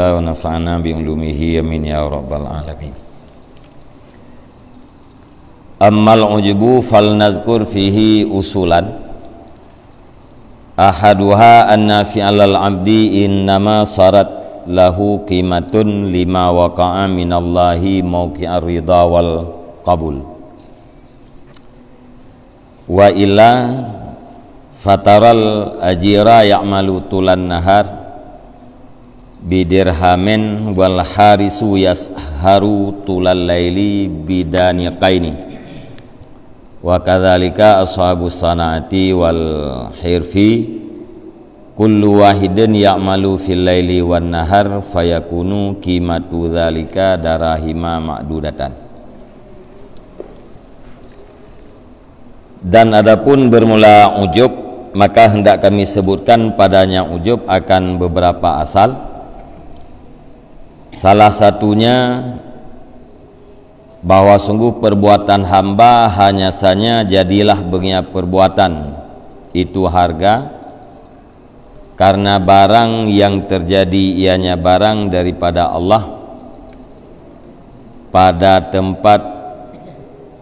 ta'ala wa nafa'ana bi ulumihi amin ya rabbal alamin. Ammal ujubu falnazkur fihi usulan. Ahaduha anna fi'alal abdi innama sarat lahu qimatun lima waqa'a minallahi mawqi'ar ridha wal qabul. Wa illa fataral ajira ya'malu tulan nahar bidirhamin wal harisu yasharu tulal laili bidaniqaini. Wa kadzalika ashabus sana'ati wal hirfi kullu wahidin ya'malu fil laili wan nahar fayakunu qimatu dzalika darahima ma'dudatan. Dan adapun bermula ujub, maka hendak kami sebutkan padanya ujub akan beberapa asal. Salah satunya bahwa sungguh perbuatan hamba hanya saja jadilah bengia perbuatan itu harga karena barang yang terjadi ianya barang daripada Allah pada tempat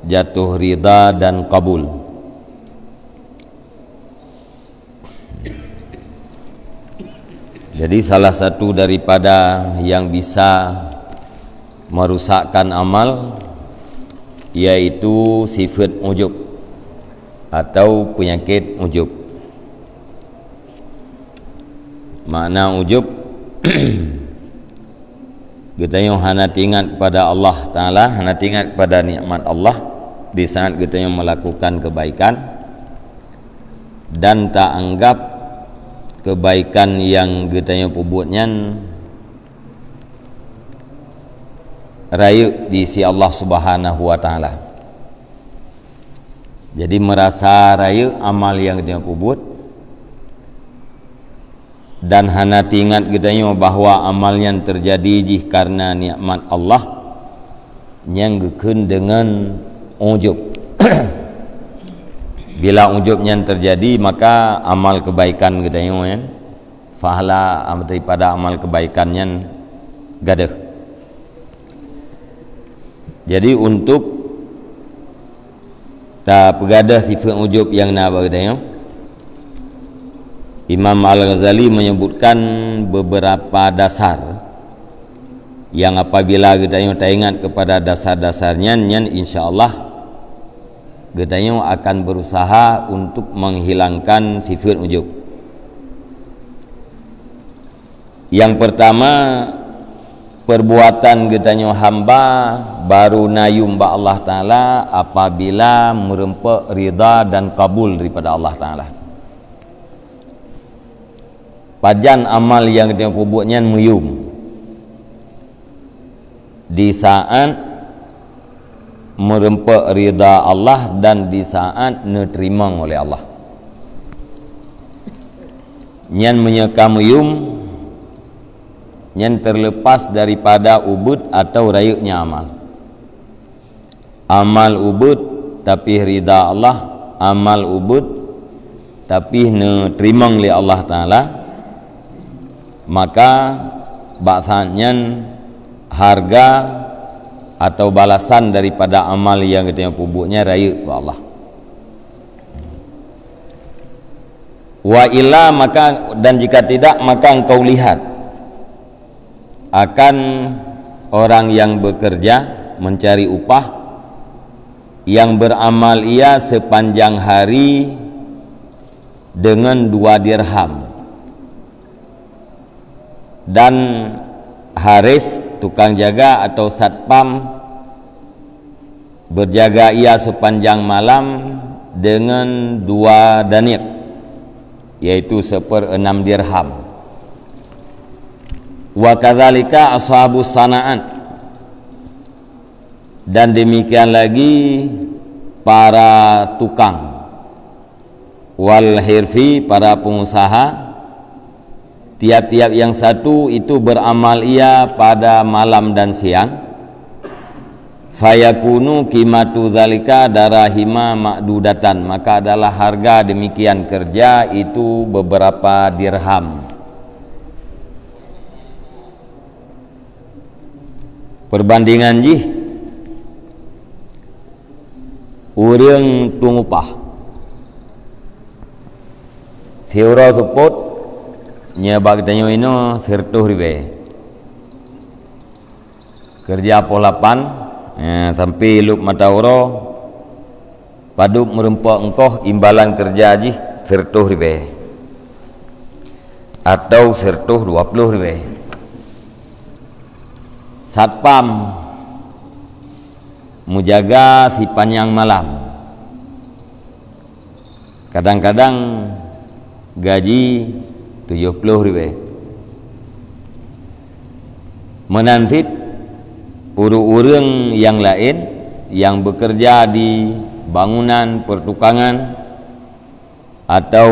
jatuh ridha dan kabul. Jadi salah satu daripada yang bisa merusakkan amal yaitu sifat ujub atau penyakit ujub. Makna ujub kita yang hana ingat pada Allah Ta'ala, hana ingat pada nikmat Allah di saat kita yang melakukan kebaikan dan tak anggap kebaikan yang kita yang perbuatnya raya di sisi Allah Subhanahu wa taala. Jadi merasa raya amal yang dia buat dan hana ingat kitanya bahwa amal yang terjadi karena nikmat Allah yang gekeun dengan ujub. Bila ujub yang terjadi maka amal kebaikan kitanya kan fahala daripada amal kebaikannya gadah. Jadi untuk tak pegadah sifat ujub yang nak berdaya, Imam Al-Ghazali menyebutkan beberapa dasar yang apabila kita tak ingat kepada dasar-dasarnya, insyaAllah kita akan berusaha untuk menghilangkan sifat ujub. Yang pertama, perbuatan getanya hamba baru nayum ba Allah Ta'ala apabila merempak ridha dan kabul daripada Allah Ta'ala. Pajan amal yang dia perbuatnya meyum di saat merempak ridha Allah dan di saat diterima oleh Allah. Nyan menyeka meyum yang terlepas daripada ubud atau rayuknya amal. Amal ubud tapi ridha Allah, amal ubud tapi terima oleh Allah Ta'ala, maka bahasanya harga atau balasan daripada amal yang kita perbuatnya rayuk kepada Allah. Wa illa maka, dan jika tidak maka engkau lihat akan orang yang bekerja mencari upah yang beramal ia sepanjang hari dengan 2 dirham dan haris tukang jaga atau satpam berjaga ia sepanjang malam dengan 2 daniq yaitu 1/6 dirham. Wa kadzalika ashabus sana'at, dan demikian lagi para tukang, wal hirfi para pengusaha, tiap-tiap yang satu itu beramal ia pada malam dan siang, fayakunu qimatu dzalika darahima ma'dudatan, maka adalah harga demikian kerja itu beberapa dirham. perbandingan jih urang tungupah Theura support nya bagdanyo ino sertuh ribe kerja polapan sampai luk matauro paduk merempok engkoh imbalan kerja jih sertuh ribe atau sertuh 20 ribe satpam mujaga si panjang malam kadang-kadang gaji 70 ribu menantit urang yang lain yang bekerja di bangunan pertukangan atau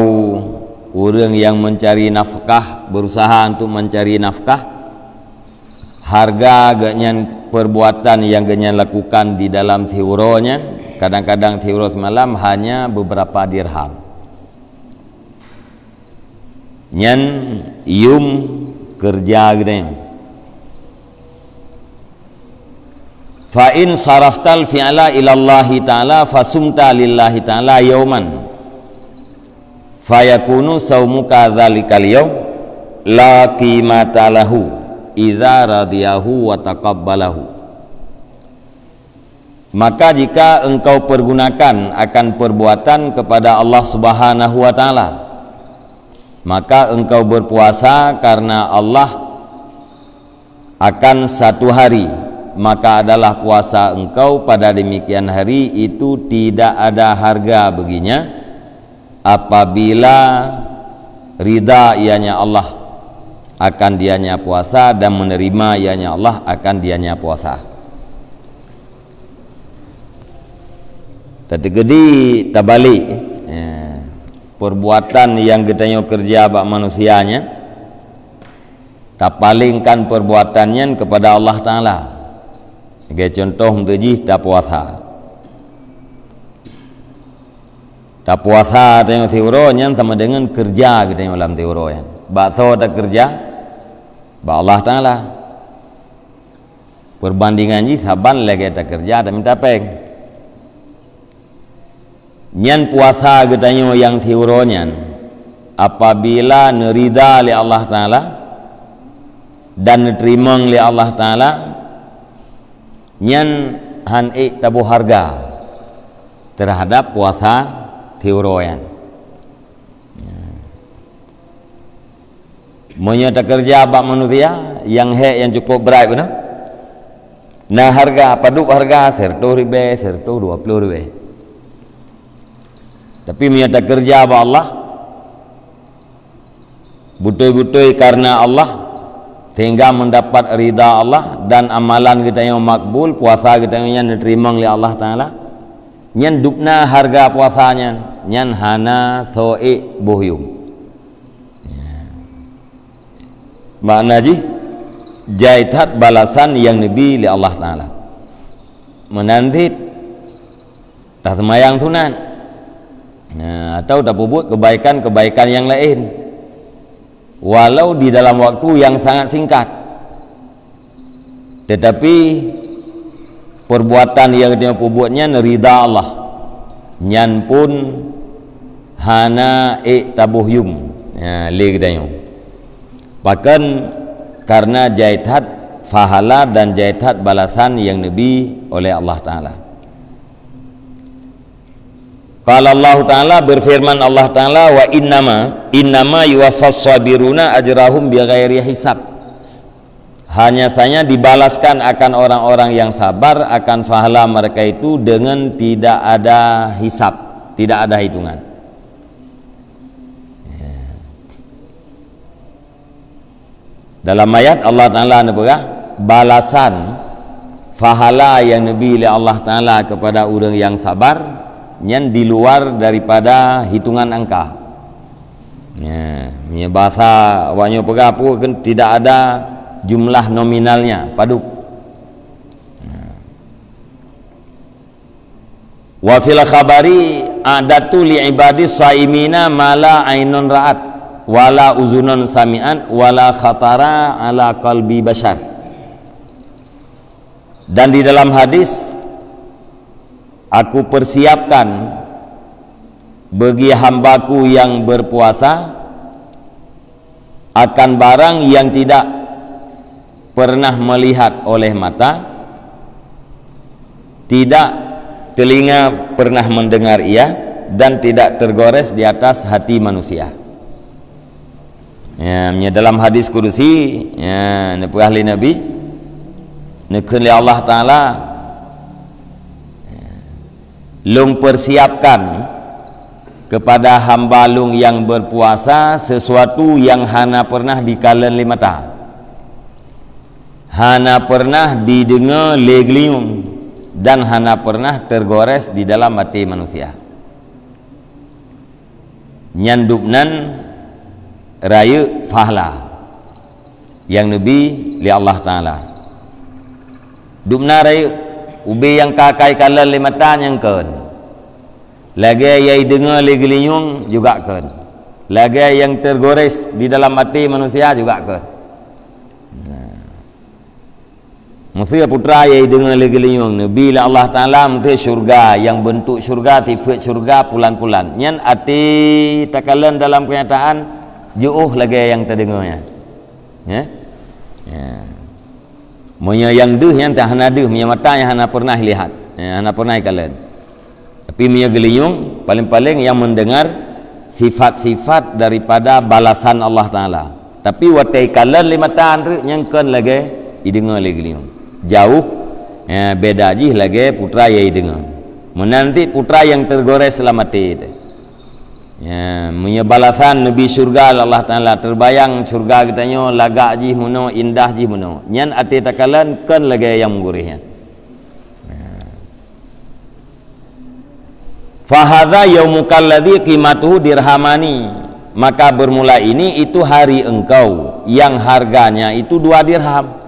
orang yang mencari nafkah, berusaha untuk mencari nafkah, harga ganyan perbuatan yang ganyan lakukan di dalam thiuronya kadang-kadang thiuro semalam hanya beberapa dirham nyan ium kerja gede fa in saraftal fi'la ila Allah ta'ala fasumta lillahi ta'ala yauman fayakunu saumuka dzalikal yaum la qimata lahu idza radiyahu wa taqabbalahu. Maka jika engkau pergunakan akan perbuatan kepada Allah Subhanahu wa taala, maka engkau berpuasa karena Allah akan satu hari, maka adalah puasa engkau pada demikian hari itu tidak ada harga baginya apabila ridha ianya Allah akan dianya puasa dan menerima ianya Allah akan dianya puasa. Tadi gede tabalik perbuatan yang kita kerja bak manusianya tak palingkan perbuatannya kepada Allah Ta'ala. Sebagai contoh mentuji tak puasa. Tak puasa tengok teoronya sama dengan kerja kita dalam teoronya. Bakso tak kerja bak Allah Ta'ala. Perbandingan ji saban lagi tak kerja tak minta peng. Nyan puasa getanyo yang thiuronyan apabila nerida li Allah Ta'ala dan nerima li Allah Ta'ala nyan han'i tabu harga terhadap puasa thiuroyan menyata kerja bak manusia yang yang cukup berat benar nah harga paduk harga sertu ribe sertu 20 ribe tapi menyata kerja apa Allah betul-betul karena Allah sehingga mendapat ridha Allah dan amalan kita yang makbul puasa kita yang diterima oleh Allah Ta'ala nyan dupna harga puasanya nyan hana so'i buhyum makna ji jaitat balasan yang nabi oleh Allah Ta'ala menanti tak semayang sunat atau tak buat kebaikan-kebaikan yang lain walau di dalam waktu yang sangat singkat tetapi perbuatan yang dia buatnya ridha Allah nyan pun hana tabuhyum legdayo bahkan karena jaitat fahala dan jaitat balasan yang nabi oleh Allah Ta'ala. Qala Allah Ta'ala berfirman Allah Ta'ala wa innama yuwaffas sabiruna ajrahum bighairi hisab. Hanya saja dibalaskan akan orang-orang yang sabar akan pahala mereka itu dengan tidak ada hisab, tidak ada hitungan. Dalam ayat Allah Ta'ala nebegah balasan pahala yang nabi oleh Allah Ta'ala kepada orang yang sabar nyan di luar daripada hitungan angka. Ya, bahasa wanyo pegapu kan tidak ada jumlah nominalnya, paduk. Wa fil khabari adatu li ibadis saimina mala ainun ra'at wala uzunun sami'an wala khatara ala qalbi bashar. Dan di dalam hadis, aku persiapkan bagi hambaku yang berpuasa akan barang yang tidak pernah melihat oleh mata, tidak telinga pernah mendengar ia, dan tidak tergores di atas hati manusia. Ya, dalam hadis kudusi, ya, ahli Nabi, nekun li Allah Taala, lung persiapkan kepada hamba lung yang berpuasa sesuatu yang hana pernah dikalan li mata, hana pernah didengar leglium, dan hana pernah tergores di dalam hati manusia. Nyandupnan raya fahla yang Nabi li Allah Ta'ala dupna raya ubi yang kakai kalan li mata yang ken, lagi yang dengar leglium juga ken, lagi yang tergores di dalam hati manusia juga ken. Mesti putra yang dengan legliung Nabi la Allah Taala mesti syurga yang bentuk syurga, sifat syurga pulan-pulan. Nyan ati takalan dalam kenyataan jauh lagi yang terdengarnya. Ya. Ya. Monya yang deh yang tak hana deh, monya mata yang hana pernah lihat, ya, hana pernah kalan. Tapi monya geliung paling-paling yang mendengar sifat-sifat daripada balasan Allah Taala. Tapi watai kalan lima tahun yang kan lagi idengar legliung. Jauh ya, beda je lagi putra yang dengar menanti putra yang tergores selamat itu ya, punya balasan Nabi syurga Allah Ta'ala terbayang syurga katanya lagak je muno, indah je muno, nyan ati takalan kan lagi yang menggurihnya ya. Fahadha yaumukal ladzi qimatuhu dirhamani, maka bermula ini itu hari engkau yang harganya itu 2 dirham.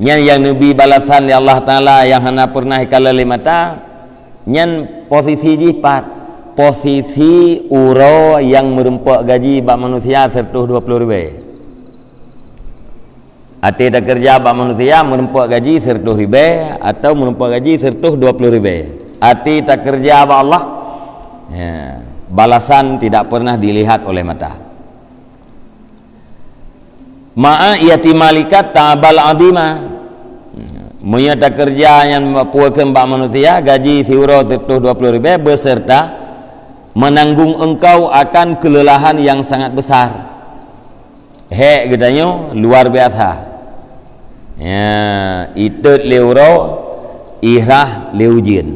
Nyan yang Nabi balasan ya Allah Ta'ala yang hana pernah kala limata, nyan posisi jipat, posisi uro yang merempak gaji bak manusia 120 ribu. Ati dah kerja bak manusia merempak gaji 100 ribu atau merempak gaji 120 ribu. Ati tak kerja bak Allah, ya, balasan tidak pernah dilihat oleh mata. Ma'a iati malikat ta'bal adima, menyata kerja yang puakan bak manusia gaji siuro 120 ribu beserta menanggung engkau akan kelelahan yang sangat besar. Hek gedanya luar biasa ya, itut leuro ihrah leujin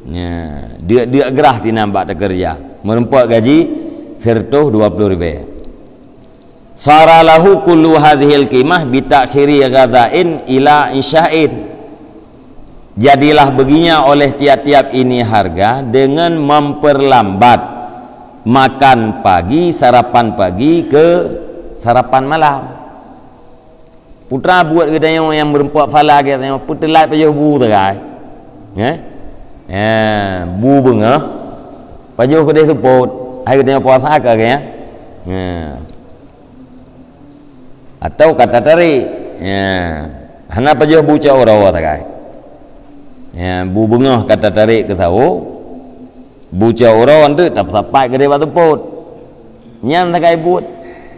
ya, dia gerah tinambak tak kerja merempak gaji 120 ribu. Saralahu kullu hadhil qimah bitakhiri ghadain ila insya'in, jadilah beginya oleh tiap-tiap ini harga dengan memperlambat makan pagi, sarapan pagi ke sarapan malam. Putra buat katanya yang berempat fala katanya putelat payah bu terai ya, bu bengah payah kedai support hari katanya puasa ke ya. Atau kata tarik ya, hana pajah buca orang tak kai ya, bu bengah kata tarik ke tahu buca orang tu tak sampai ke dia batu pot nyan tak kai buat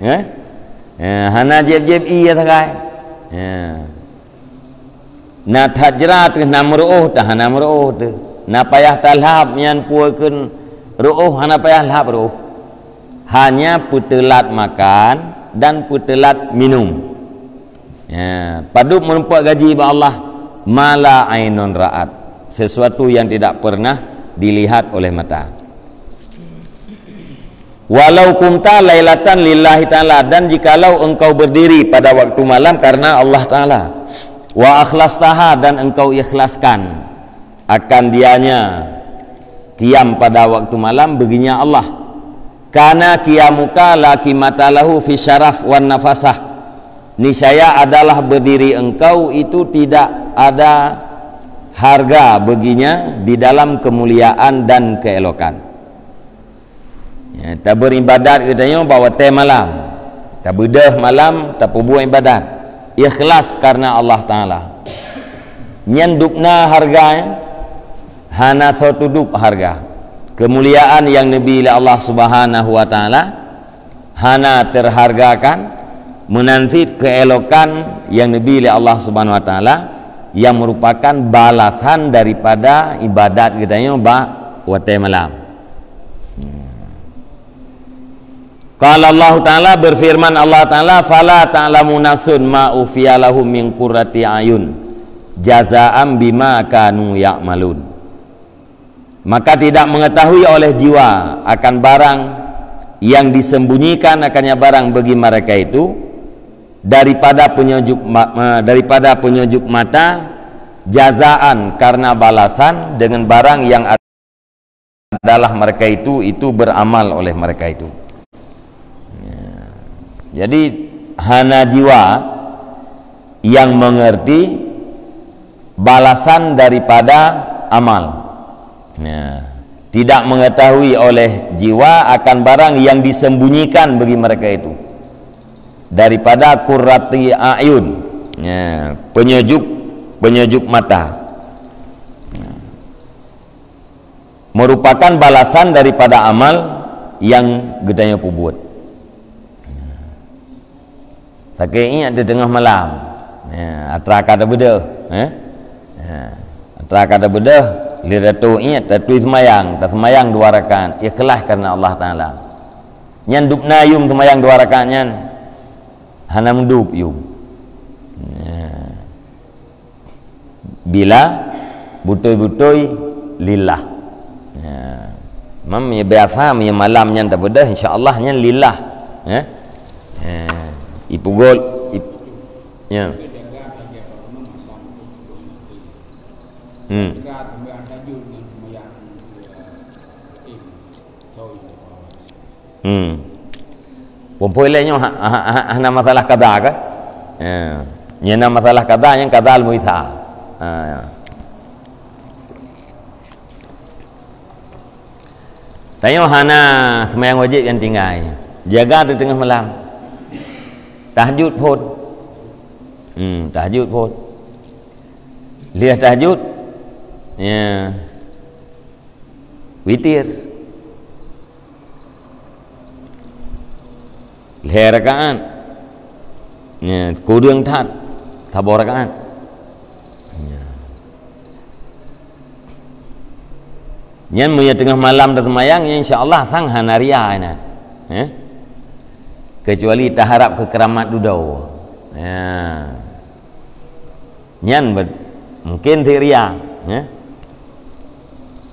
ya, hana jeb-jeb iya tak kai ya, na tajrat ke nam ru'uh dah hana ru'uh tu na payah talhab nyan puakeun ru'uh hana payah lahab ru'uh, hanya putelat makan dan putelat minum ya, paduk merempak gaji ba Allah mala ainun ra'at, sesuatu yang tidak pernah dilihat oleh mata. Walau kumta lailatan lillahi ta'ala, dan jikalau engkau berdiri pada waktu malam karena Allah Ta'ala, wa akhlastaha, dan engkau ikhlaskan akan dianya qiyam pada waktu malam baginya Allah, kana qiyamuka la qimatalahu fi syaraf wan nafasah, niscaya adalah berdiri engkau itu tidak ada harga baginya di dalam kemuliaan dan keelokan ya, tak beribadat katanya bawa teh malam, tak bedah malam, tak buat ibadat, ikhlas karena Allah Ta'ala. nyen dupna harga hana suatu dup harga kemuliaan yang Nabi Allah Subhanahu wa taala hana terhargakan menanti keelokan yang Nabi Allah Subhanahu wa taala yang merupakan balasan daripada ibadat kita yang watai malam. Qala Allah taala, berfirman Allah taala, fala ta'lamu nafsun ma ufiya lahum min qurrati ayun jazaa'an bima kanu ya'malun. Maka tidak mengetahui oleh jiwa akan barang yang disembunyikan akannya barang bagi mereka itu daripada penyejuk mata jazaan karena balasan dengan barang yang adalah mereka itu beramal oleh mereka itu. Jadi hana jiwa yang mengerti balasan daripada amal. Tidak mengetahui oleh jiwa akan barang yang disembunyikan bagi mereka itu daripada qurrati ayun, penyejuk mata, merupakan balasan daripada amal yang gedanya pubuat. Sakitnya ada tengah malam, atra kata beda, atra kata beda, lihat tu ingat tu semayang, tak semayang 2 rakaat, ikhlas karena Allah Taala. Nyan dup nayum semayang 2 rakaat nyan, hana mendup yum. Bila betul-betul lillah. Mam ya biasa ya malam nyan tak beda, insya-Allah nyan lillah. Ipugol ya. Pompoi lainnya hana masalah kada ke? Nyana masalah kada yang kada al-muitha. Tanya hana semayang wajib yang tinggal. Jaga di tengah malam. Tahajud pun. Tahajud pun. Lihat tahajud. Ya. Witir. Lihat rakaat. Ya, kurang tat. Tabor rakaat. Ya. Nyan muya tengah malam dah semayang, insya-Allah sang hanaria ina. Kecuali tak harap ke keramat dudau. Nyan mungkin ria,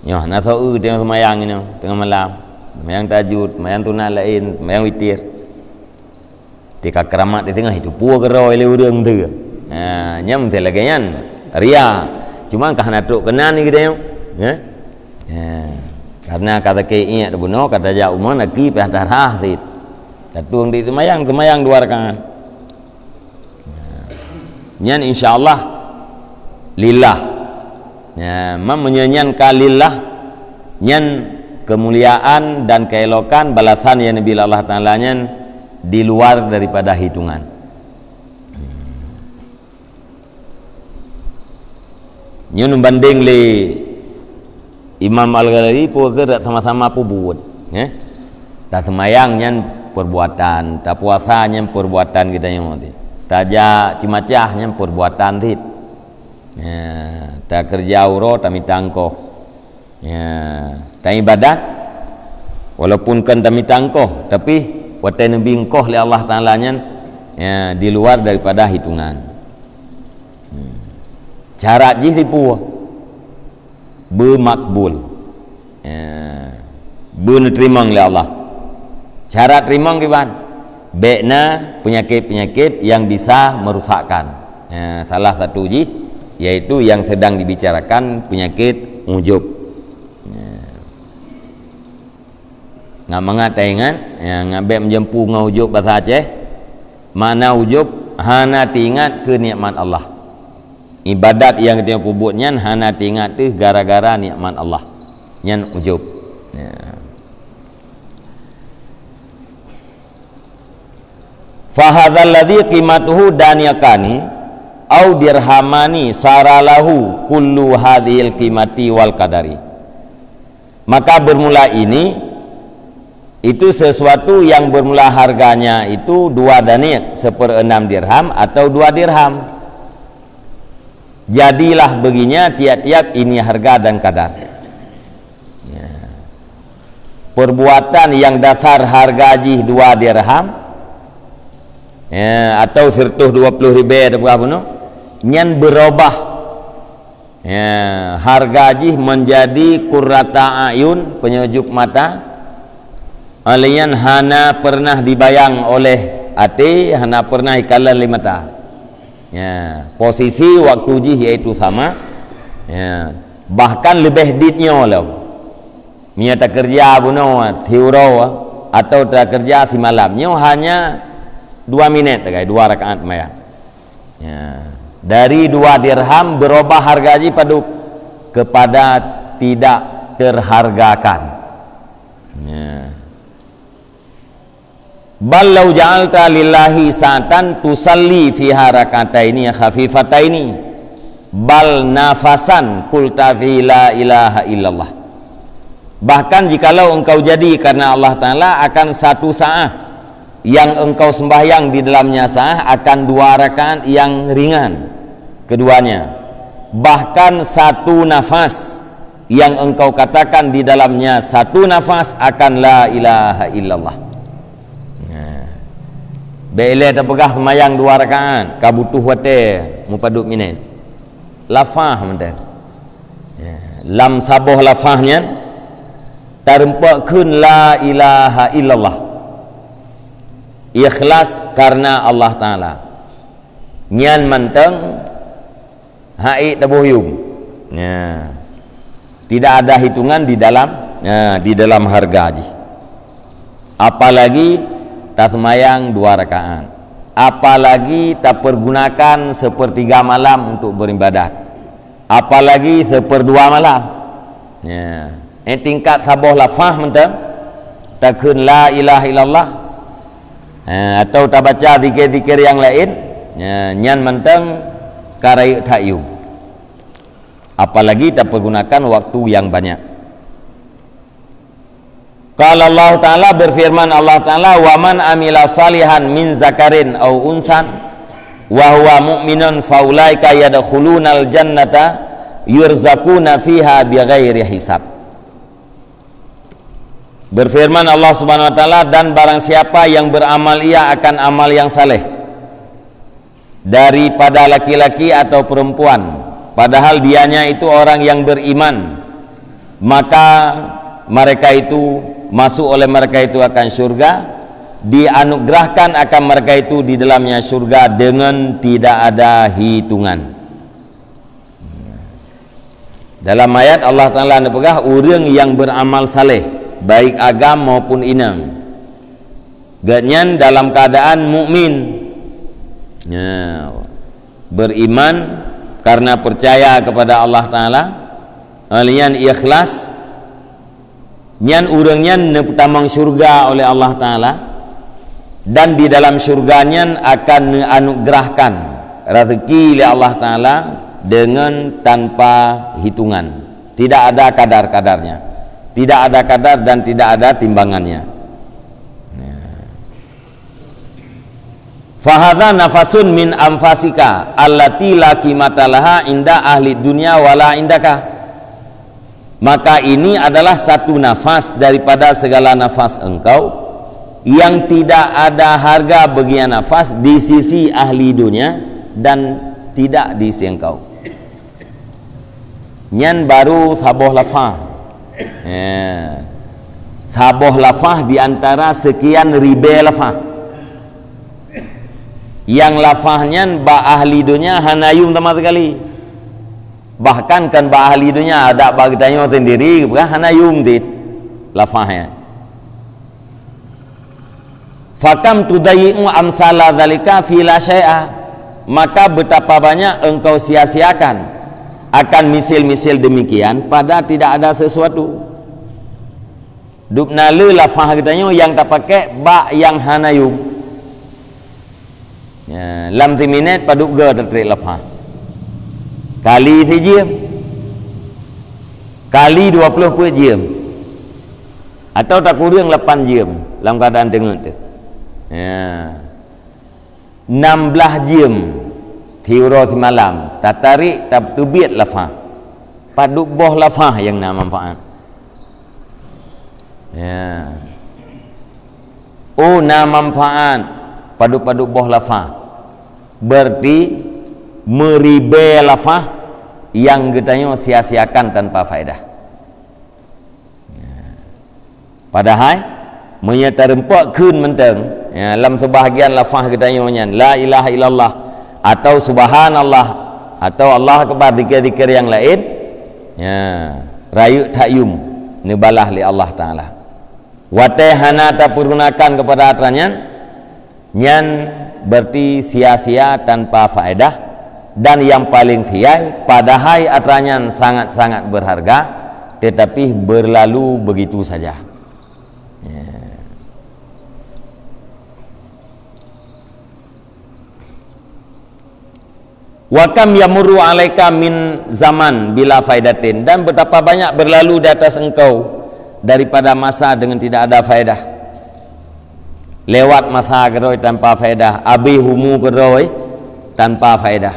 nyoh na tahu tengah semayang ini tengah malam, semayang tahajud, semayang tunai lain, semayang witir. Tika keramat di tengah itu puas keroi le urang tu. Nyam teh lagi nyan ria. Cuma kah nak tuk kenan ni kita yo. Karena kata ke ingat buno kata ja umon lagi peh darah tit. Tatuang di semayang 2 rakaat. Nyan insyaallah lillah. Mam menyanyikan lillah nyan kemuliaan dan keelokan balasan yang Nabi Allah Taala nyan di luar daripada hitungan. Nyan banding le Imam Al-Ghazali pun ke sama-sama pu buat, tak semayang nyan perbuatan, tak puasa nyan perbuatan kita yang mati, tak ja cimacah nyan perbuatan tit, tak kerja uro tak mitangkoh, tak ibadat walaupun kan tak mitangkoh, tapi watai nabi engkoh li Allah Taala nyan di luar daripada hitungan. Cara jih tipu bermakbul, berterima oleh Allah. Cara terima gimana? Bekna penyakit-penyakit yang bisa merusakkan. Salah satu yaitu yang sedang dibicarakan penyakit ujub. Nggak mengatakan ngabek menjempu ngau ujub bahasa Aceh. Mana ujub? Hana tingat ke nikmat Allah. Ibadat yang kita buat nyan hana tingat tu gara-gara nikmat Allah. Nyan ujub. Fa hadzal ladzi qimatuhu daniyakani, au dirhamani saralahu kullu hadhil qimati wal qadari. Maka bermula ini itu sesuatu yang bermula harganya itu 2 danik 1/6 dirham atau 2 dirham. Jadilah baginya tiap-tiap ini harga dan kadar. Ya. Perbuatan yang dasar harga jih 2 dirham ya, atau 120 ribu atau berapa no, nyan berubah ya, harga jih menjadi qurrata ayun, penyejuk mata. Alian hana pernah dibayang oleh ati, hana pernah ikalan limata. Ya, posisi waktu jih yaitu sama. Ya, bahkan lebih ditnya lah. Mia tak kerja buno thiuro atau tak kerja si malamnya hanya 2 minit guys, 2 rakaat maya. Ya, dari 2 dirham berubah harga ji paduk kepada tidak terhargakan. Ya. Bal law ja'alta lillahi sa'atan tusalli fiha rak'ataini khafifataini bal nafasan qulta fi la ilaha illallah. Bahkan jikalau engkau jadi karena Allah Ta'ala akan 1 saat yang engkau sembahyang di dalamnya sah akan 2 rakaat yang ringan keduanya, bahkan 1 nafas yang engkau katakan di dalamnya 1 nafas akan la ilaha illallah. Bila tak pegah semayang 2 rakaat kabutuh wate mupaduk minen lafah mentah ya, lam saboh lafahnya terempak kun la ilaha illallah, ikhlas karena Allah Ta'ala, nyan manteng haid tabuhyum ya, tidak ada hitungan di dalam ya, di dalam harga haji. Apalagi tak semayang 2 rakaat, apalagi tak pergunakan 1/3 malam untuk beribadat, apalagi 1/2 malam ya. Tingkat saboh lafah mentang takun la ilaha illallah atau tak baca zikir-zikir yang lain ya, nyan mentang karai ta'yum, apalagi tak pergunakan waktu yang banyak. Kalau Allah Ta'ala berfirman, Allah Ta'ala wa man amila salihan min zakarin au unsan wa huwa mu'minun faulaika yadkhulunal jannata yurzakuna fiha bighairi hisab. Berfirman Allah Subhanahu wa Ta'ala, dan barang siapa yang beramal ia akan amal yang saleh daripada laki-laki atau perempuan padahal dianya itu orang yang beriman, maka mereka itu masuk oleh mereka itu akan syurga, dianugerahkan akan mereka itu di dalamnya syurga dengan tidak ada hitungan. Dalam ayat Allah Ta'ala nepegah orang yang beramal saleh baik agam maupun inam ganyan dalam keadaan mukmin ya, beriman karena percaya kepada Allah Ta'ala, alian ikhlas nyan urangnya neputamang syurga oleh Allah Ta'ala, dan di dalam syurganya akan anugerahkan rezeki oleh Allah Ta'ala dengan tanpa hitungan, tidak ada kadar-kadarnya, tidak ada kadar dan tidak ada timbangannya. Fahadha nafasun min anfasika allati la qimata laha inda ahli dunya wala indaka. Maka ini adalah 1 nafas daripada segala nafas engkau yang tidak ada harga bagi nafas di sisi ahli dunia dan tidak di sisi engkau. Nyan baru saboh lafah ya. Saboh lafah diantara sekian ribu lafah yang lafahnya ba ahli dunia hanayum sama sekali. Bahkan kan ba ahli dunia ada bagdanya sendiri bukan hanayum dit lafahnya. Fakam tudayyi'u amsala dzalika fi la syai'a, maka betapa banyak engkau sia-siakan akan misil-misil demikian pada tidak ada sesuatu. Dupna le lafah katanya yang tak pakai ba yang hanayum ya, lam minit paduk ge tertrik lepas kali si jam kali 20 pun jam atau tak kurang 8 jam dalam keadaan tengok tu ya 16 jam tiura semalam tak tarik tak tubit lepas paduk boh lepas yang nak manfaat ya na manfaat paduk-paduk boh lafaz berarti meribe lafaz yang getanya sia-siakan tanpa faedah ya. Padahal menyata rempak kun menteng ya, dalam sebahagian lafaz getanya la ilaha illallah atau subhanallah atau Allah akbar zikir-zikir yang lain ya rayu tayyum nibalah li Allah taala wate hana tak pergunakan kepada aturannya nyan berarti sia-sia tanpa faedah dan yang paling fiai padahal aturannya sangat-sangat berharga tetapi berlalu begitu saja ya. Wa kam yamurru alaika min zaman bila faidatin dan betapa banyak berlalu di atas engkau daripada masa dengan tidak ada faedah lewat masa geroi tanpa faedah abi humu geroi tanpa faedah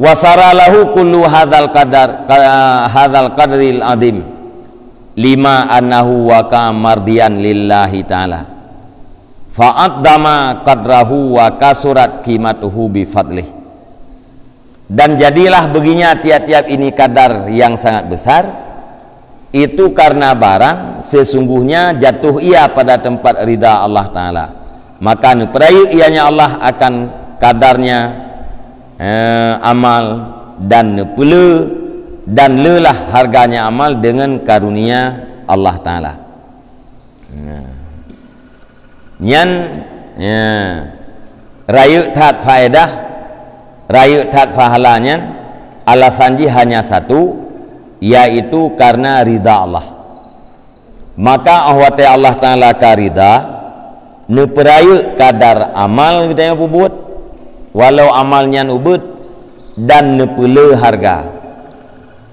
wasara lahu kullu hadzal qadril adim lima annahu wa mardiyan lillahi ta'ala fa'addama qadrahu wa kasurat qimatuhu bi fadlih dan jadilah baginya tiap-tiap ini kadar yang sangat besar itu karena barang sesungguhnya jatuh ia pada tempat ridha Allah Ta'ala maka perayu ianya Allah akan kadarnya amal dan nepule dan lelah harganya amal dengan karunia Allah Ta'ala nyan rayu tat faedah rayu tat fahalanya alasanji hanya satu yaitu karena ridha Allah maka ahwate Allah Ta'ala ka ridha neperayu kadar amal kita yang buat walau amalnya ubud dan nepele harga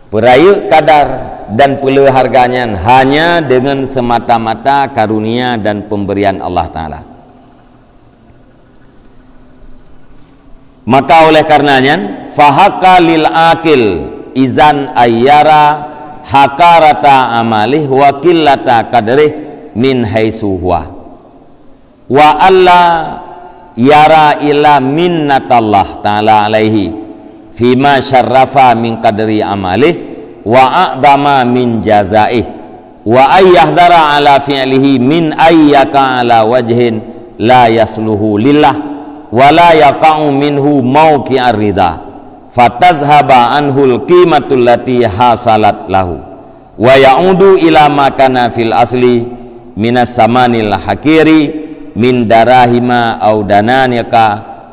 perayu kadar dan pele harganya hanya dengan semata-mata karunia dan pemberian Allah Ta'ala maka oleh karenanya fahaka lil akil izan ayyara hakarata amalih wa qillata qadrih min haitsu huwa wa alla yara ila minnatallah ta'ala alaihi fima syarrafa min qadri amalih wa a'dama min jazaih wa ayyahdara ala fi'lihi min ayyaka ala wajhin la yasluhu lillah wa la yaqa'u minhu mawqi'ar ridha fatazhaba anhul qimatul lati hasalat lahu wa ya'udu ila ma kana fil asli minas samanil hakiri min darahima au dananiyaka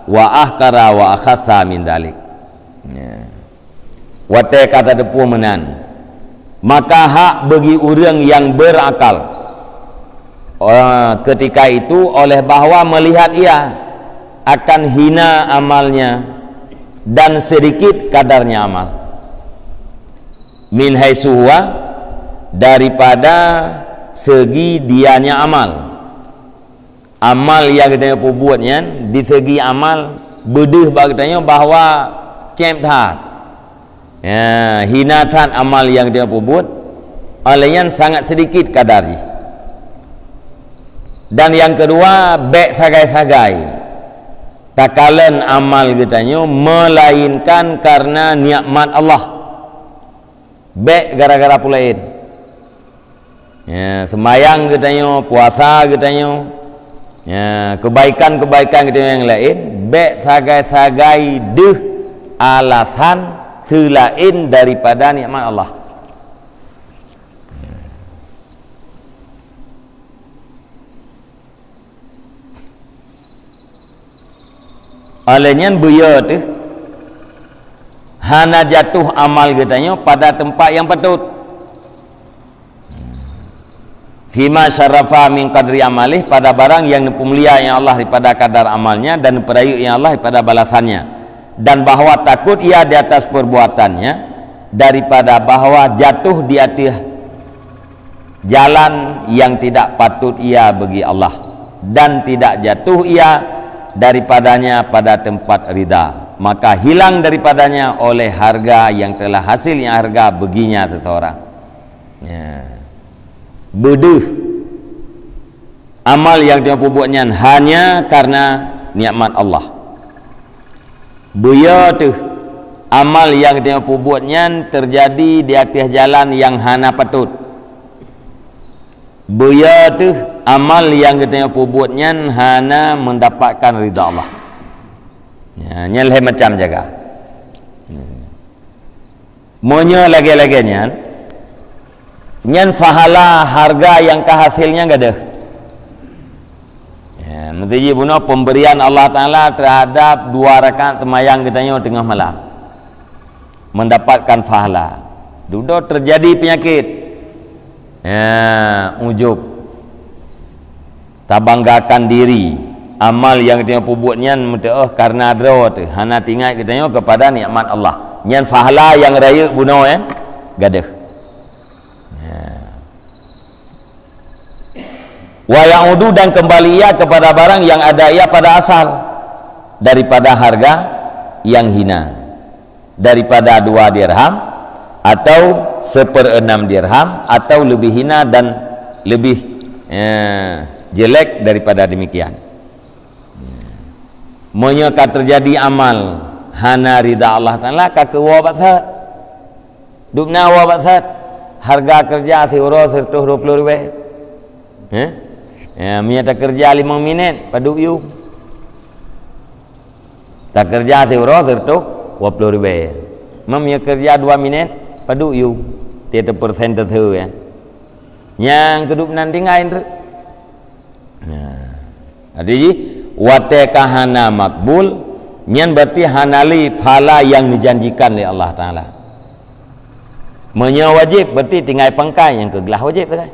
wa ahkara wa akhassa min dalik wate kata depu menan maka hak bagi orang yang berakal ketika itu oleh bahwa melihat ia akan hina amalnya dan sedikit kadarnya amal min haitsu huwa daripada segi dianya amal yang kita buatnya di segi amal bedeh bagtanya bahwa cemthat ya hinatan amal yang dia buat olehnya sangat sedikit kadarnya dan yang kedua baik sagai-sagai takalan amal kitanya melainkan karena nikmat Allah baik gara-gara pulain ya sembahyang kitanya puasa kitanya ya kebaikan-kebaikan kitanya yang lain baik sagai-sagai deh alasan selain daripada nikmat Allah olehnya buya tu hana jatuh amal kitanya pada tempat yang patut fima syarafa min qadri amalih, pada barang yang mulia yang Allah daripada kadar amalnya dan perayu yang Allah daripada balasannya, dan bahwa takut ia di atas perbuatannya daripada bahwa jatuh di atas jalan yang tidak patut ia bagi Allah, dan tidak jatuh ia daripadanya pada tempat ridha, maka hilang daripadanya oleh harga yang telah hasilnya harga baginya seseorang. Beduh amal yang dia buatnya hanya karena nikmat Allah. Buya tu amal yang dia buatnya terjadi di atas jalan yang hana patut. Buya tu amal yang dia buatnya hana mendapatkan ridha Allah. Nyeleh macam jaga. Monya lagi-laginya nyan fahala harga yang kehasilnya enggak ada. Mesti bunuh pemberian Allah Ta'ala terhadap 2 rakaat semayang katanya tengah malam, mendapatkan fahala. Duduk terjadi penyakit ujub, tak banggakan diri, amal yang dia buatnya karena ada tu hana tinggal katanya kepada nikmat Allah. Nyan fahala yang raya bunuh enggak ada. Wa ya'udu, dan kembali ia kepada barang yang ada ia pada asal daripada harga yang hina, daripada 2 dirham atau 1/6 dirham atau lebih hina dan lebih jelek daripada demikian. Menyaka terjadi amal hana ridha Allah Ta'ala kaka wabat dubna wabat harga kerja si uro 120 ribu minta kerja 5 minit paduk you tak kerja si uro 120 ribu mempunyai kerja 2 minit paduk you 30% tertu yang kedua nanti ngain tu jadi wate kahana makbul nyan berarti hanali pahala yang dijanjikan oleh Allah Ta'ala. Menya wajib berarti tinggal pangkai yang kegelah wajib kan.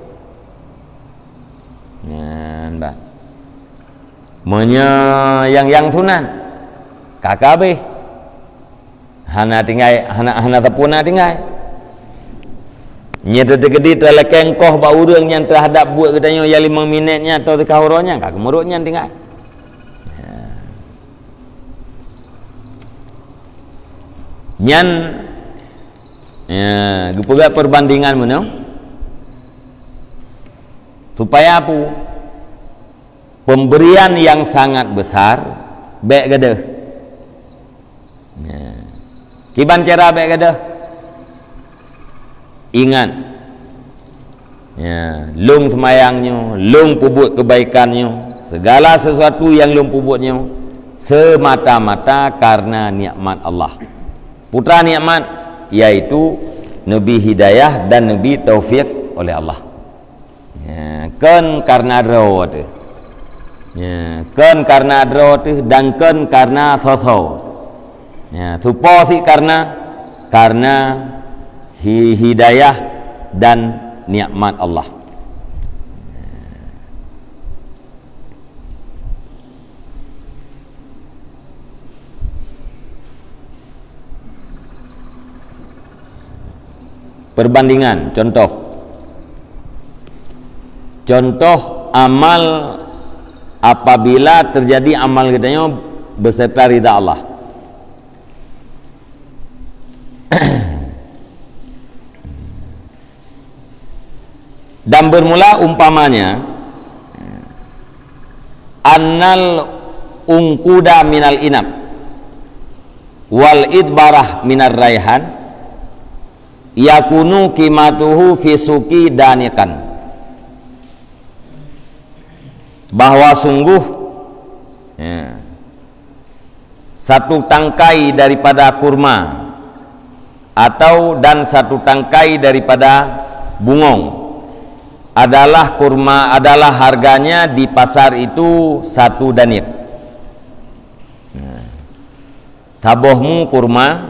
Mbak. Menya yang sunan kakak hana tinggal hana tepuna tinggal. Nya tergedi terlekengkoh ba urang yang terhadap buat katanya yang 5 minitnya atau kahoronya kakak merutnya tinggal. Nyan gepega perbandingan mana supaya apa pemberian yang sangat besar baik gadah kiban cara baik gadah ingat lung semayangnya lung pubut kebaikannya segala sesuatu yang lung pubutnya semata-mata karena nikmat Allah. Putra nikmat yaitu Nabi Hidayah dan Nabi Taufik oleh Allah. Kan karena drawat, kan karena drawat dan kan karena sosok. Suposi karena hidayah dan nikmat Allah. Perbandingan contoh amal apabila terjadi amal katanya beserta ridha Allah. Dan bermula umpamanya annal ungkuda minal inab wal idbarah minar raihan yakunu qimatuhu fi suqi danikan, bahwa sungguh satu tangkai daripada kurma atau dan satu tangkai daripada bungong adalah kurma, adalah harganya di pasar itu 1 danit. Tabohmu kurma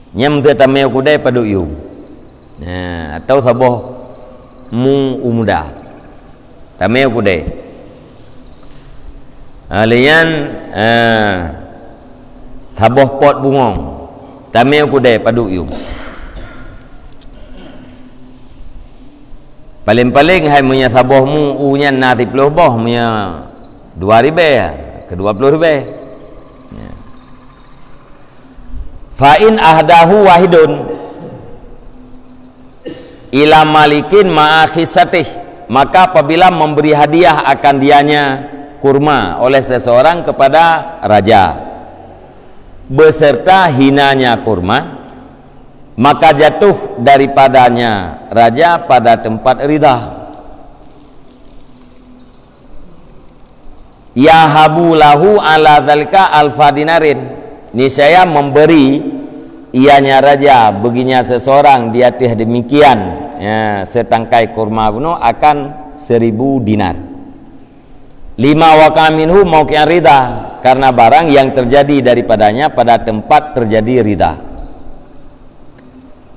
nyam se tameu kudai padu yu atau saboh mu umuda tame ku de alian saboh pot bungong tame ku de padu yu paling-paling hai punya saboh mu unya na 30 boh punya 2 ribe ke 20 ribe fa in ahdahu wahidun ila malikin ma'akhisatih, maka apabila memberi hadiah akan dianya kurma oleh seseorang kepada raja beserta hinanya kurma, maka jatuh daripadanya raja pada tempat ridha. Yahabu lahu ala dzalika alfa dinarin, niscaya memberi ianya raja baginya seseorang di atas demikian ya, setangkai kurma kuno akan 1000 dinar. 5 waqa minhu mauqi'an ridha, karena barang yang terjadi daripadanya pada tempat terjadi ridha.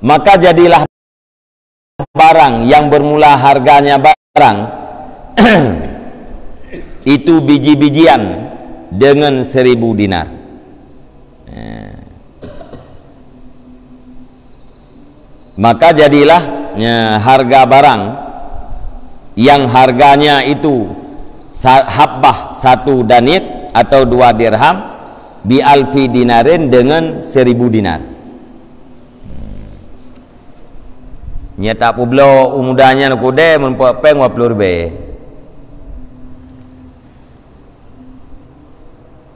Maka jadilah barang yang bermula harganya barang itu biji-bijian dengan 1000 dinar. Maka jadilah harga barang yang harganya itu habbah 1 danit atau 2 dirham bi alfi dinarin dengan 1000 dinar. Nyata publo umudanya kude menpeng 20 ribe.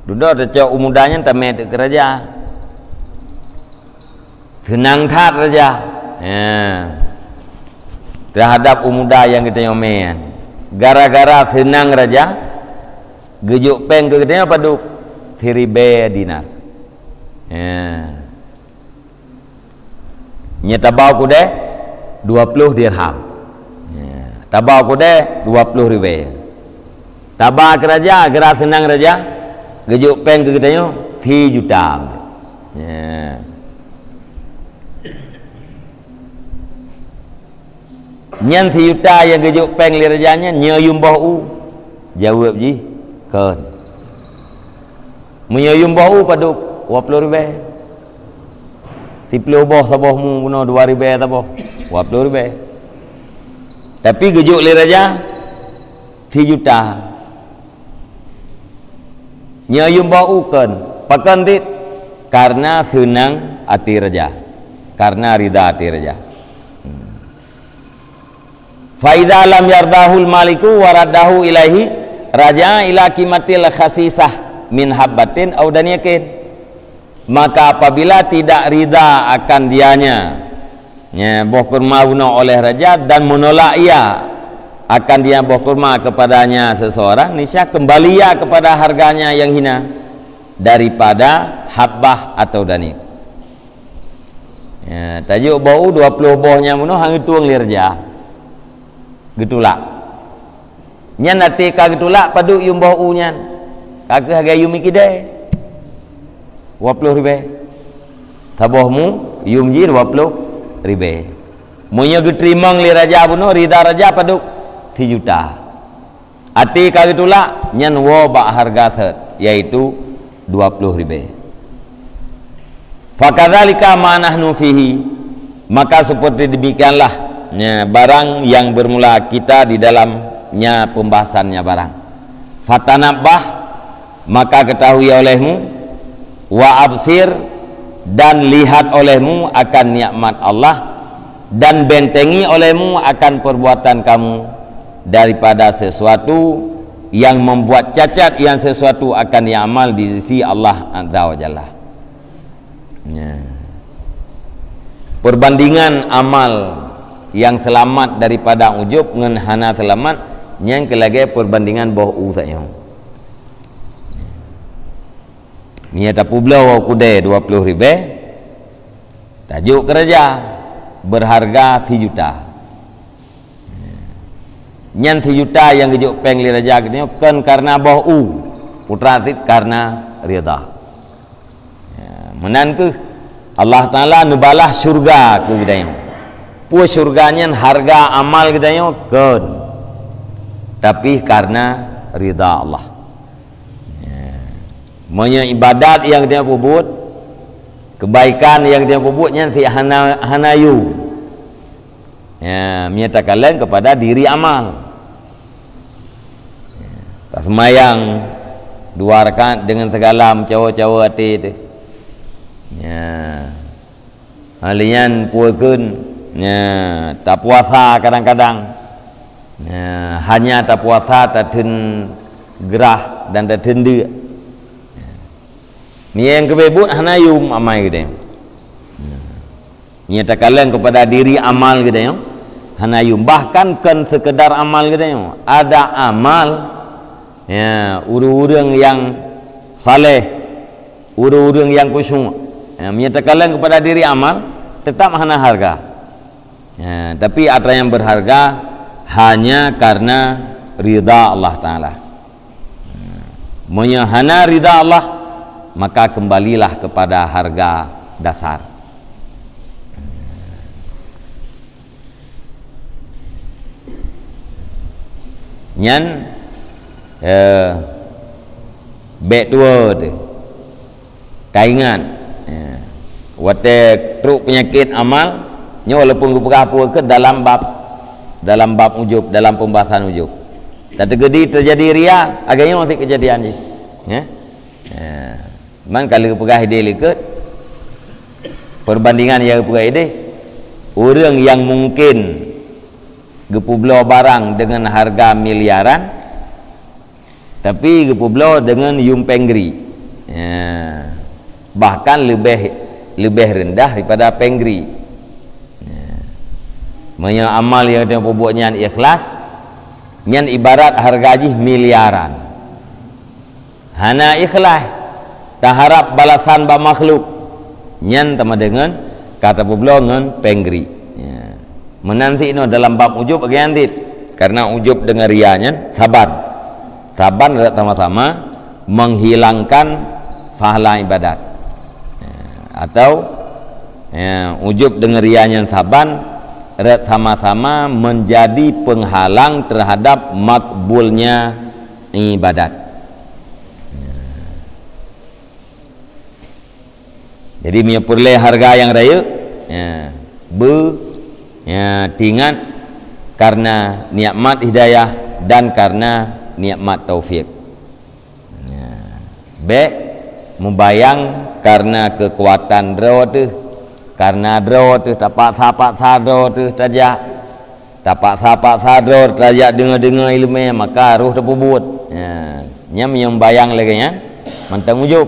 Duduk ada umudanya tamet kerja. Senang tat raja. Ya. Terhadap umuda yang kita nyomen gara-gara senang raja gejuk peng ke kita paduk 1000 dinar ya. Nya tabau ku de 20 dirham ya. Tabau ku de 20 ribu tabah ke raja gara senang raja gejuk peng ke kita 3 juta ya. Nyan 3 juta yang gejuk peng li rajanya nyayum boh jawab ji kan menyayum boh paduk 20 ribu tiplo boh saboh mu guna 2 ribu taboh 20 ribu tapi gejuk li raja 3 juta nyayum boh kan pakan tit karena senang hati raja, karena ridha hati raja. Faidha lam yardahul maliku waradahu ilaihi raja ila kimatil khasisah min habbatin au daniyakin, maka apabila tidak ridha akan dianya boh kurma oleh raja dan menolak ia akan dia boh kurma kepadanya seseorang, niscaya kembali ia kepada harganya yang hina daripada habbah atau danik. Tajuk bau 20 bohnya muno hang tuang lirja getulak nyan nanti ka getulak padu yum bau nyan kagak harga yum ikide 20 ribu tabohmu yum ji 20 ribu munya getrimang li raja buno rida raja padu 3 juta ati ka getulak nyan wo bak harga set yaitu 20 ribu. Fakadzalika ma nahnu fihi, maka seperti demikianlah barang yang bermula kita di dalamnya pembahasannya barang. Fatanabbah, maka ketahui olehmu, wa absir, dan lihat olehmu akan nikmat Allah, dan bentengi olehmu akan perbuatan kamu daripada sesuatu yang membuat cacat, yang sesuatu akan diamal di sisi Allah Azza wa Jalla. Perbandingan amal yang selamat daripada ujub dengan hana selamat yang kelage perbandingan boh saja. Niata publau kude 20 ribu tajuk kerja berharga 3 juta nyan 3 juta yang gejuk peng li raja kan karena boh putra tit karena rida menan ke Allah Ta'ala nubalah syurga ke bidayang puas surganya harga amal kita yo kan, tapi karena ridha Allah. Monya ibadat yang dia buat, kebaikan yang dia buatnya si hanayu, menyatakan kepada diri amal. Semayang 2 rakaat dengan segala cawa-cawa hati tu. Halian puakeun tak puasa kadang-kadang. Hanya tak puasa tak ten gerah dan tak tenda. Ni yang kebebut hanayum amai kita. Menyatakan kepada diri amal kita yo. Hanayum, bahkan kan sekedar amal kita yo. Ada amal urang yang saleh, urang yang khusyuk, menyatakan kepada diri amal tetap hana harga, tapi ada yang berharga hanya karena ridha Allah Ta'ala. Hana ridha Allah, maka kembalilah kepada harga dasar. Nyan bek tua tu kaingan wate truk penyakit amal nyo walaupun kepegah ke dalam bab ujub, dalam pembahasan ujub. Dan terjadi ria agaknya masih kejadian je. Man kalau kepegah ide likut perbandingan yang kepegah ide, orang yang mungkin gepublo barang dengan harga miliaran tapi gepublo dengan yumpengri, bahkan lebih rendah daripada pengri. Amal yang dia buatnya ikhlas nyan ibarat harga haji miliaran, hana ikhlas tak harap balasan ba makhluk nyan sama dengan kata publo dengan pengri. Menanti no dalam bab ujub bagian karena ujub dengan rianya sabar sama-sama menghilangkan pahala ibadat, atau ujub dengan rianya saban sama-sama menjadi penghalang terhadap makbulnya ibadat. Jadi menyepurleh harga yang raya tingkat karena nikmat hidayah dan karena nikmat taufik. Membayang karena kekuatan draw tu, karena draw tu tapak sadro tu saja, tapak sadro saja dengar ilmu maka ruh terpubut. Nyam yang bayang lagi nya mantang ujub.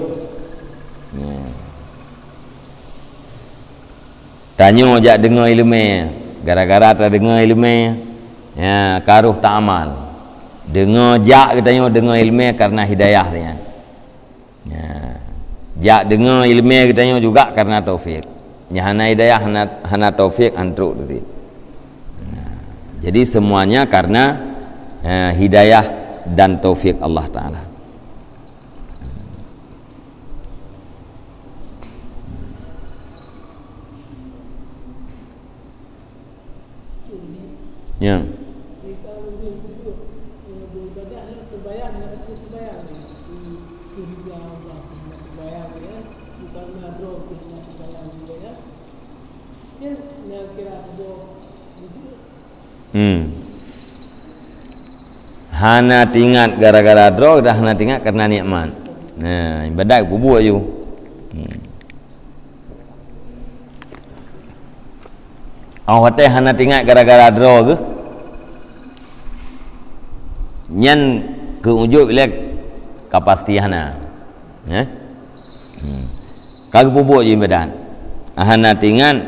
Tanyo jak dengar ilmu, gara-gara tak dengar ilmu, karuh tak amal. Dengar jak kita dengar ilmu karena hidayah dia. Jak dengar ilmu kita juga karena taufik. Hana hidayah hana taufik antruk tadi. Jadi semuanya karena hidayah dan taufik Allah Ta'ala. Ya. Hana tingkat gara-gara draw, dah hana tingkat karena nikmat. Nah, ibadat kubur je. Awak teh hana tingkat gara-gara draw ke? Nyan ke ujub bila kapasiti hana. Kagak kubur je ibadat. Hana tingkat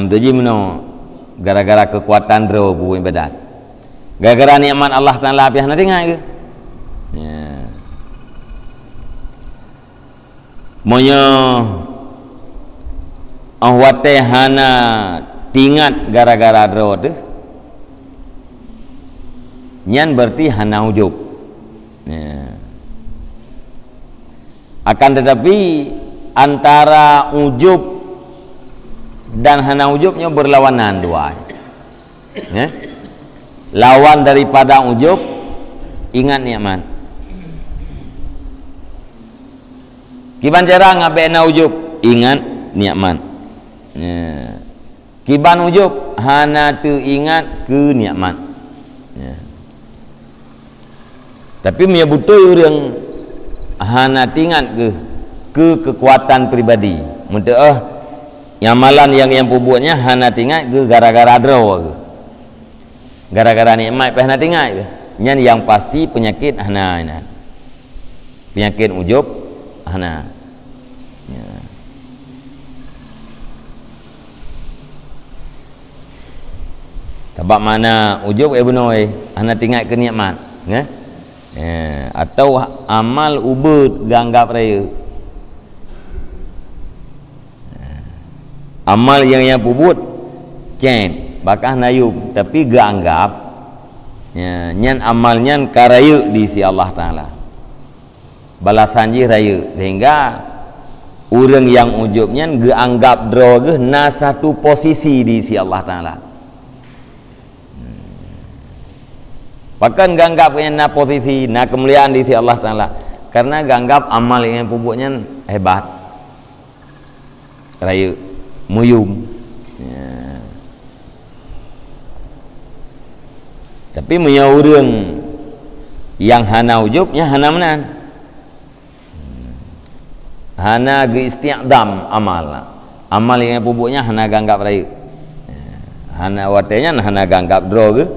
tuji meno gara-gara kekuatan draw bu ibadat. Gara-gara nikmat Allah Ta'ala api hana tinggal ke? Monya awate hana tingkat gara-gara draw tu nyan berarti hana ujub. Akan tetapi antara ujub dan hana ujubnya berlawanan dua. Ya? Lawan daripada ujub, ingat nikmat. Kiban cara ngabena ujub, ingat nikmat. Ya. Kiban ujub hana tu ingat ke nikmat. Ya. Tapi menyebutui orang hana tingat ke kekuatan pribadi. Muntah amalan yang pembuatnya hana tingat ke gara-gara draw ke. Gara-gara nikmat hana tingat ke. Yang pasti penyakit hana. Penyakit ujub hana. Ya. Sebab mana ujub ibnoi hana tingat ke nikmat, ya? Ya. Atau amal ubud ganggap raya. Amal yang pubut cem bakah nayub tapi ganggap ya, nyan amal nyan karayu di si Allah Ta'ala balasan ji raya, sehingga orang yang ujubnya ganggap droge na satu posisi di si Allah Ta'ala. Bahkan ganggap na posisi na kemuliaan di si Allah Ta'ala karena ganggap amal yang pubutnya hebat raya muyum ya. Tapi punya orang yang hana ujubnya hana menan hana ge isti'dam amal yang pupuknya hana ganggap raya ya. Hana watenya hana ganggap droge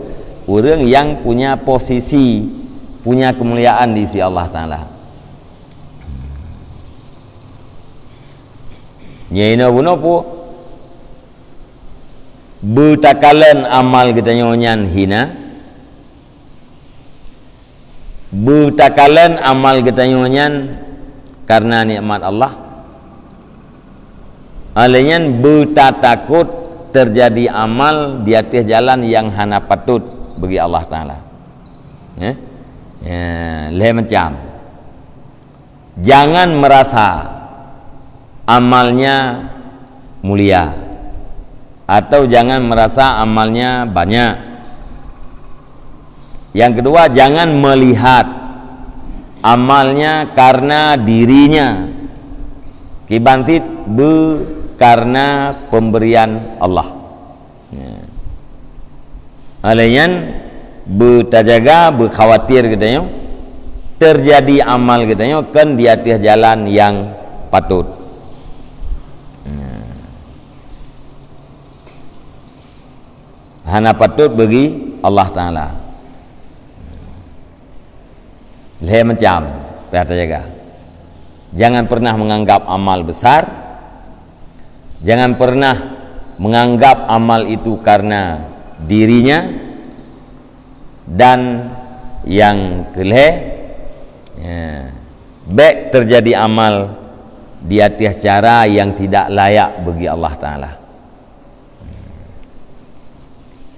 orang yang punya posisi punya kemuliaan di si Allah Ta'ala. Nyaina bunopo betakalan amal kita nyonya hina, betakalan amal kita nyonya karena nikmat Allah, alenyan beta takut terjadi amal di atas jalan yang hana patut bagi Allah Ta'ala. Ya, leh macam jangan merasa amalnya mulia atau jangan merasa amalnya banyak. Yang kedua, jangan melihat amalnya karena dirinya kibantit karena pemberian Allah ya. Alayan bertajaga berkhawatir katanya terjadi amal katanya kan di atas jalan yang patut. Hana patut bagi Allah Ta'ala. Leh macam perhati jaga. Jangan pernah menganggap amal besar. Jangan pernah menganggap amal itu karena dirinya. Dan yang keleh ya, baik terjadi amal di atas cara yang tidak layak bagi Allah Ta'ala.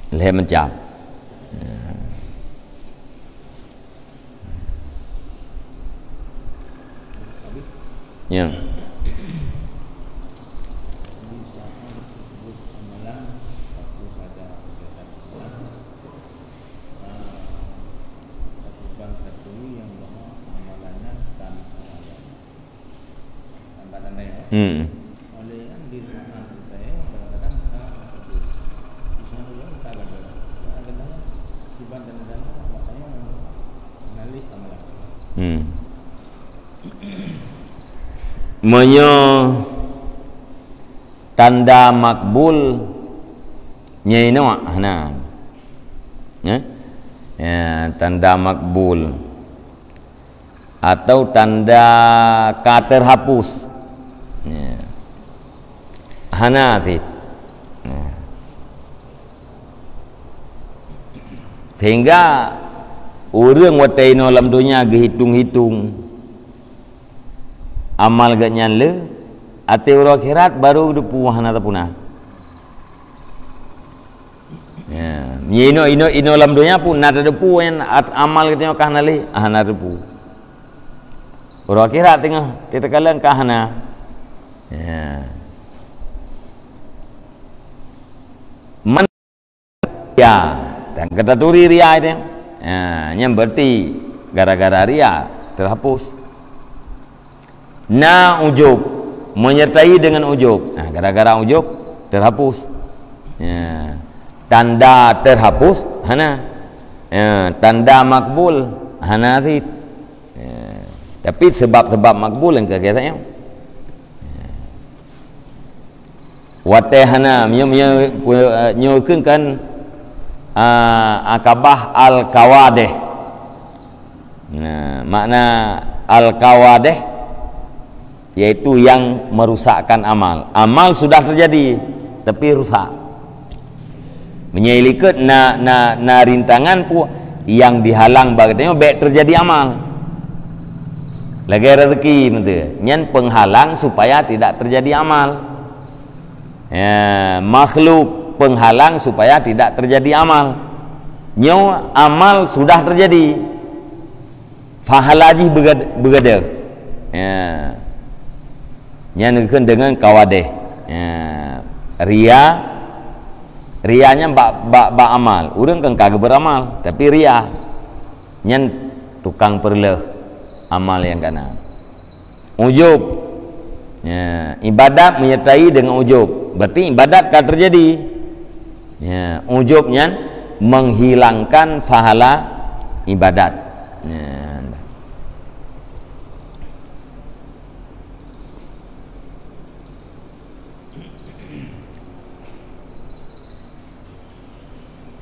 Leh mencap ya. Menyo tanda makbul nyaino hana ya? Ya, tanda makbul atau tanda terhapus ya. Hana ya. Sehingga orang wataino dalam dunia hitung-hitung amal gak nyale ate ura akhirat baru depu hana tapuna ya ino lam dunia pun nada depu en amal katanya kahna le hana depu ura akhirat tengah tetakalan kahna ya ria dan kata turi ria itu yang berarti gara-gara ria terhapus. Na ujub, menyertai dengan ujub, gara-gara ujub terhapus. Tanda terhapus hana, tanda makbul hana sih. Tapi sebab-sebab makbul yang kegiatannya wate hana nyukeun kan akabah al-kawadeh. Makna al-kawadeh yaitu yang merusakkan amal. Amal sudah terjadi tapi rusak. Menyelikat na rintangan pu yang dihalang bagainya baik terjadi amal. Lagi rezeki betul. Nyen penghalang supaya tidak terjadi amal. Makhluk penghalang supaya tidak terjadi amal. Nyo amal sudah terjadi. Fahalaji begada. Nyan dengan kawadeh. Rianya bak amal. Urang kan kagak beramal, tapi ria. Nyan tukang perleh amal yang kana. Ujub. Ibadat menyertai dengan ujub. Berarti ibadat kan terjadi. Ujub nyan menghilangkan pahala ibadat.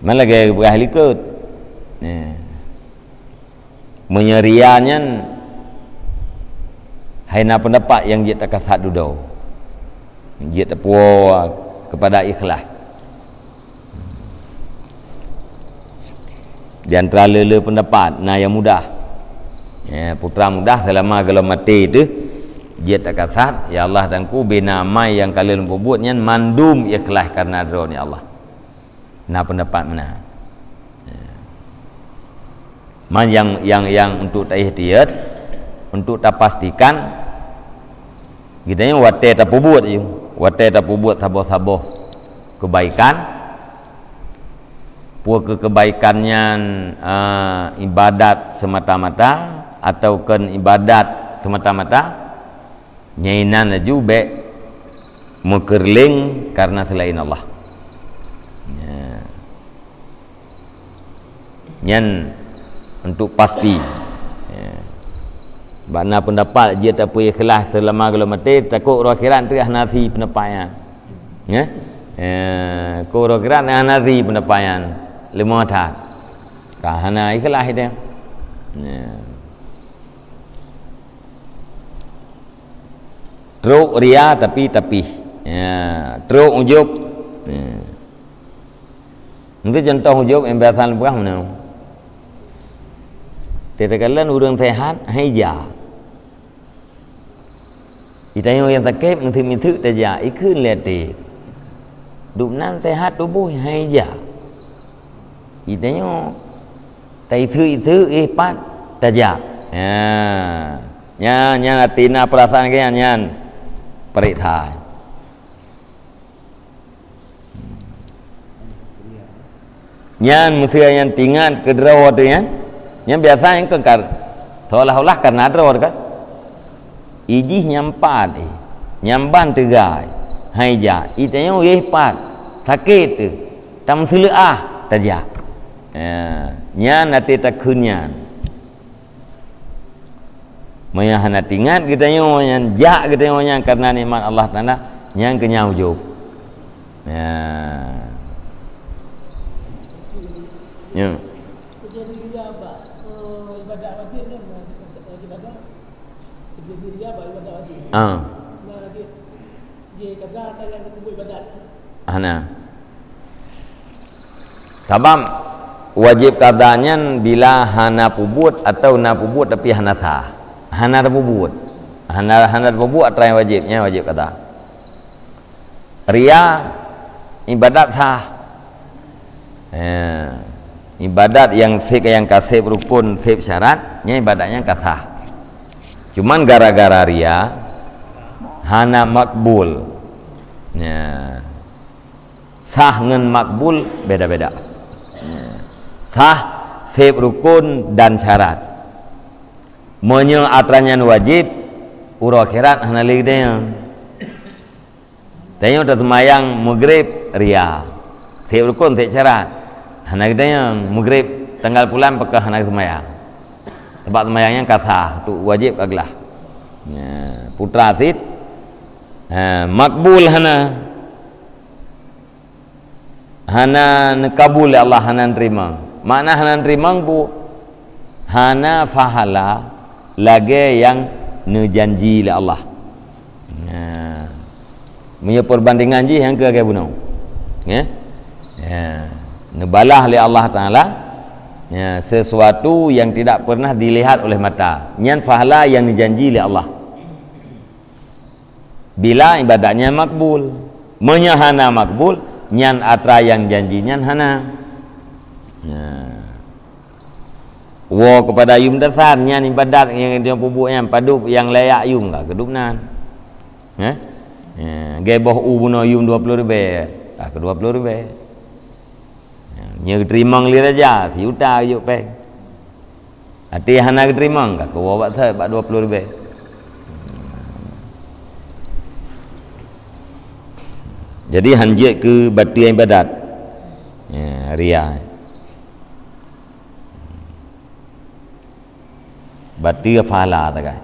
Mana lagi ahli ikut menyerianya haina pendapat yang dia tak kasat duduk dia tak puas kepada ikhlas di antara lele pendapat yang mudah putra mudah selama kalau mati itu dia tak kasat ya Allah dan ku bina mai yang kalian buatnya mandum ikhlas karena drone ya Allah. Nah pendapat mana? Man yang untuk tak ihtiyat, untuk tak pastikan, kita yang wate tak buat je, wate tak buat saboh-saboh kebaikan, puak kebaikannya ibadat semata-mata atau kan ibadat semata-mata, nyainan juga mekerling karena selain Allah. Nyan untuk pasti Bana pendapat dia tak punya ikhlas selama kalau mati takut akhirat tu nasi pendapatnya ko akhirat nasi pendapatnya lima tak kahana ikhlas dia teruk ria tapi teruk ujub itu contoh ujub yang biasa lepas mana terkadang orang sehat hija itanya yang sakit mintu saja ikut letih duknan sehat tubuh hija itanya tai itu ipat saja nya tina perasaan ke nyan periksa nyan mesti yang tinggal kedua tu yang biasa yang kekar seolah-olah karena dror kan ijih nyampat nyamban tegai haija itanya ipat sakit tu tam seleah saja nya nanti takunnya maya hana tingat kita yang jak kita yang karena nikmat Allah Taala yang kenyau ujub sabab wajib kadanya bila hana pubut atau na pubut tapi hana sah hana pubut hana pubut try wajibnya wajib kada ria ibadat sah ibadat yang kasih rukun sip syaratnya ibadatnya kasah cuman gara-gara ria hana makbul sah ngan makbul beda-beda sah sep rukun dan syarat menye atranyan wajib uro akhirat hana ligdaya tanya udah semayang maghrib ria sep rukun sep syarat hana ligdaya maghrib tanggal pulang pekah hana semayang sebab semayangnya kasah tu wajib aglah putra sid makbul hana kabul ya Allah hana terima makna hana terima bu hana fahala lagi yang nejanji oleh Allah punya perbandingan je yang ke bunuh nebalah oleh Allah Ta'ala sesuatu yang tidak pernah dilihat oleh mata nyan fahala yang dijanji oleh Allah bila ibadahnya makbul menyahana makbul nyan atra yang janji nyan hana wo kepada yum dasan nyan ibadat yang dia pubuk yang padu yang layak yum enggak kedupnan geboh ubuno yum 20 ribu ke 20 ribu nya terima ngli raja siuta yuk pe ati hana terima enggak ke wawat saya 20 ribu jadi hanjek ke batu ibadat ria batu fala takai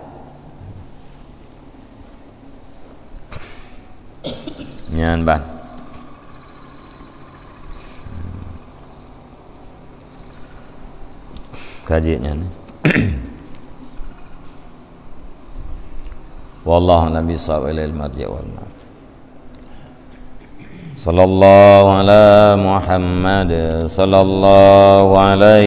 nyan ban kajinya ni wallahu nabi sallallahu alaihi marji' wal ma sallallahu ala Muhammad sallallahu alaihi